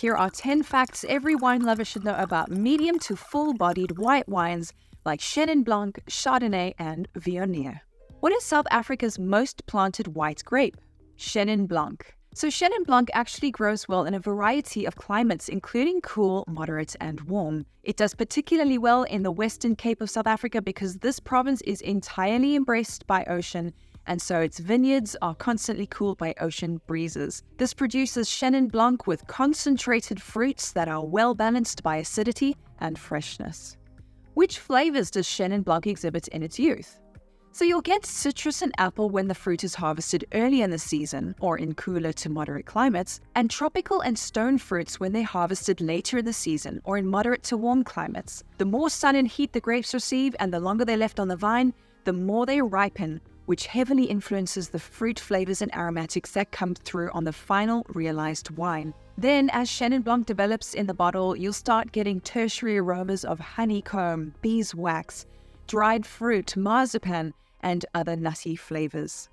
here are 10 facts every wine lover should know about medium to full-bodied white wines like Chenin Blanc, Chardonnay, and Viognier. What is South Africa's most planted white grape? Chenin Blanc. So Chenin Blanc actually grows well in a variety of climates, including cool, moderate, and warm. It does particularly well in the Western Cape of South Africa because this province is entirely embraced by ocean, and so its vineyards are constantly cooled by ocean breezes. This produces Chenin Blanc with concentrated fruits that are well balanced by acidity and freshness. Which flavors does Chenin Blanc exhibit in its youth? So you'll get citrus and apple when the fruit is harvested early in the season or in cooler to moderate climates, and tropical and stone fruits when they're harvested later in the season or in moderate to warm climates. The more sun and heat the grapes receive and the longer they're left on the vine, the more they ripen, which heavily influences the fruit flavors and aromatics that come through on the final realized wine. Then, as Chenin Blanc develops in the bottle, you'll start getting tertiary aromas of honeycomb, beeswax, dried fruit, marzipan, and other nutty flavors.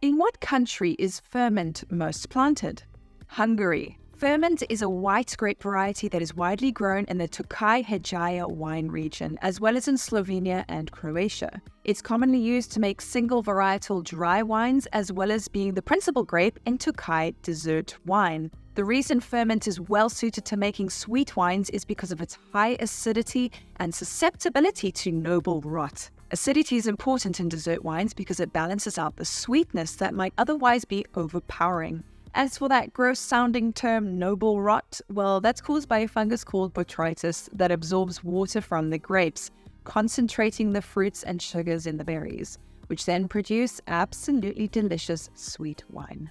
In what country is Furmint most planted? Hungary. Furmint is a white grape variety that is widely grown in the Tokaj-Hejaja wine region, as well as in Slovenia and Croatia. It's commonly used to make single varietal dry wines, as well as being the principal grape in Tokaj dessert wine. The reason Furmint is well suited to making sweet wines is because of its high acidity and susceptibility to noble rot. Acidity is important in dessert wines because it balances out the sweetness that might otherwise be overpowering. As for that gross-sounding term noble rot, well, that's caused by a fungus called botrytis that absorbs water from the grapes, concentrating the fruits and sugars in the berries, which then produce absolutely delicious sweet wine.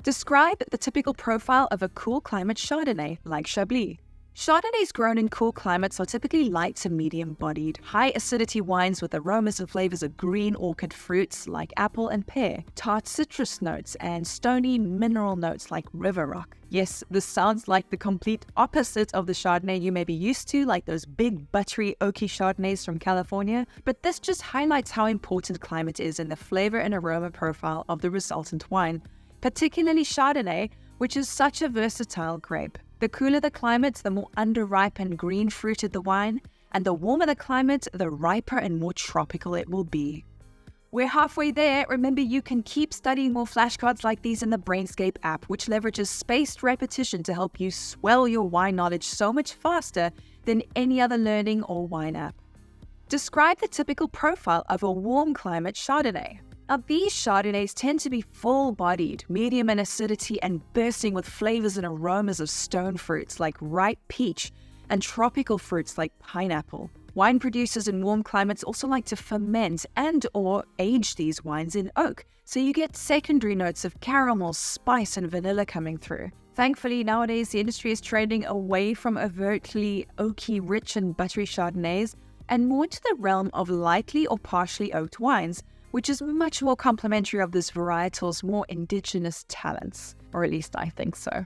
Describe the typical profile of a cool climate Chardonnay like Chablis. Chardonnays grown in cool climates are typically light to medium-bodied, high-acidity wines with aromas and flavors of green orchid fruits like apple and pear, tart citrus notes, and stony mineral notes like river rock. Yes, this sounds like the complete opposite of the Chardonnay you may be used to, like those big, buttery, oaky Chardonnays from California, but this just highlights how important climate is in the flavor and aroma profile of the resultant wine, particularly Chardonnay, which is such a versatile grape. The cooler the climate, the more underripe and green-fruited the wine, and the warmer the climate, the riper and more tropical it will be. We're halfway there. Remember, you can keep studying more flashcards like these in the Brainscape app, which leverages spaced repetition to help you swell your wine knowledge so much faster than any other learning or wine app. Describe the typical profile of a warm climate Chardonnay. Now, these Chardonnays tend to be full-bodied, medium in acidity, and bursting with flavors and aromas of stone fruits like ripe peach and tropical fruits like pineapple. Wine producers in warm climates also like to ferment and or age these wines in oak, so you get secondary notes of caramel, spice, and vanilla coming through. Thankfully, nowadays the industry is trending away from overtly oaky, rich, and buttery Chardonnays and more to the realm of lightly or partially oaked wines, which is much more complementary of this varietal's more indigenous talents, or at least I think so.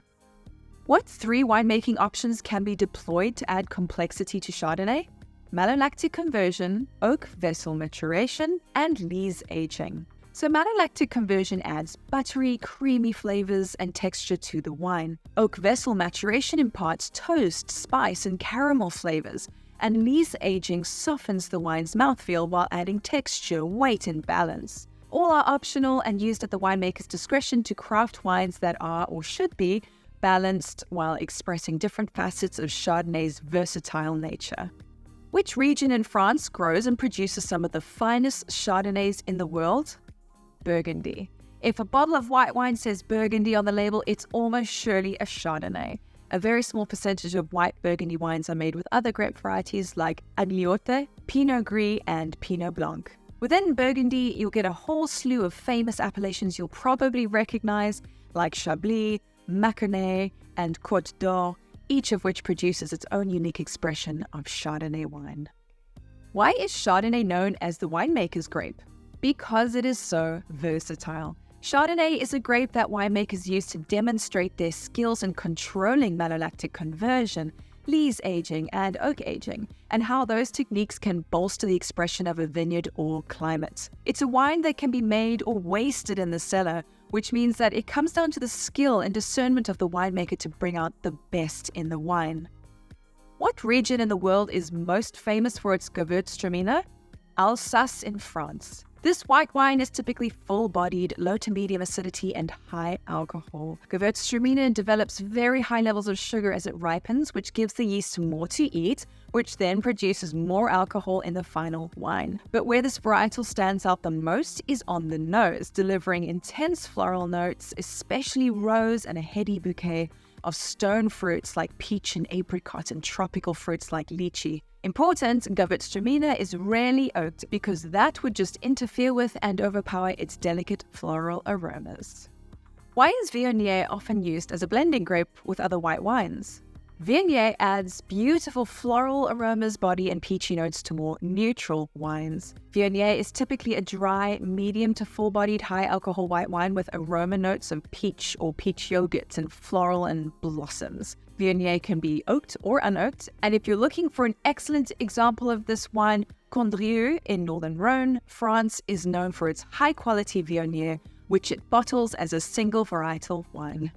What 3 winemaking options can be deployed to add complexity to Chardonnay? Malolactic conversion, oak vessel maturation, and lees aging. So malolactic conversion adds buttery, creamy flavors and texture to the wine. Oak vessel maturation imparts toast, spice, and caramel flavors, and lees aging softens the wine's mouthfeel while adding texture, weight, and balance. All are optional and used at the winemaker's discretion to craft wines that are, or should be, balanced while expressing different facets of Chardonnay's versatile nature. Which region in France grows and produces some of the finest Chardonnays in the world? Burgundy. If a bottle of white wine says Burgundy on the label, it's almost surely a Chardonnay. A very small percentage of white Burgundy wines are made with other grape varieties like Agliote, Pinot Gris, and Pinot Blanc. Within Burgundy, you'll get a whole slew of famous appellations you'll probably recognize, like Chablis, Maconnais, and Côte d'Or, each of which produces its own unique expression of Chardonnay wine. Why is Chardonnay known as the winemaker's grape? Because it is so versatile. Chardonnay is a grape that winemakers use to demonstrate their skills in controlling malolactic conversion, lees aging, and oak aging, and how those techniques can bolster the expression of a vineyard or climate. It's a wine that can be made or wasted in the cellar, which means that it comes down to the skill and discernment of the winemaker to bring out the best in the wine. What region in the world is most famous for its Gewürztraminer? Alsace in France. This white wine is typically full-bodied, low to medium acidity, and high alcohol. Gewürztraminer develops very high levels of sugar as it ripens, which gives the yeast more to eat, which then produces more alcohol in the final wine. But where this varietal stands out the most is on the nose, delivering intense floral notes, especially rose and a heady bouquet of stone fruits like peach and apricot and tropical fruits like lychee. Important, Gewürztraminer is rarely oaked because that would just interfere with and overpower its delicate floral aromas. Why is Viognier often used as a blending grape with other white wines? Viognier adds beautiful floral aromas, body, and peachy notes to more neutral wines. Viognier is typically a dry, medium to full-bodied, high-alcohol white wine with aroma notes of peach or peach yogurt and floral and blossoms. Viognier can be oaked or unoaked, and if you're looking for an excellent example of this wine, Condrieu in northern Rhône, France, is known for its high-quality Viognier, which it bottles as a single varietal wine.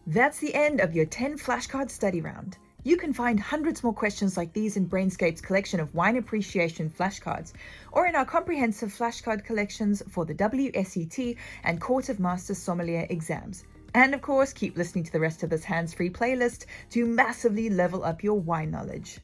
That's the end of your 10 flashcard study round. You can find hundreds more questions like these in Brainscape's collection of wine appreciation flashcards, or in our comprehensive flashcard collections for the WSET and Court of Masters Sommelier exams. And of course, keep listening to the rest of this hands-free playlist to massively level up your wine knowledge.